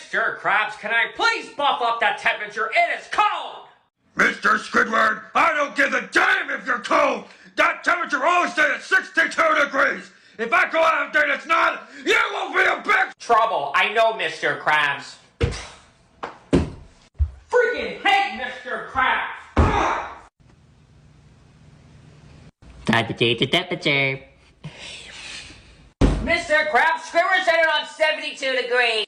Mr. Krabs, can I please buff up that temperature? It is cold! Mr. Squidward, I don't give a damn if you're cold! That temperature always stays at 62 degrees! If I go out and it's not, you will be a big trouble. I know, Mr. Krabs. Freaking hate Mr. Krabs! Time to change the temperature. Mr. Krabs, Squidward set it on 72 degrees.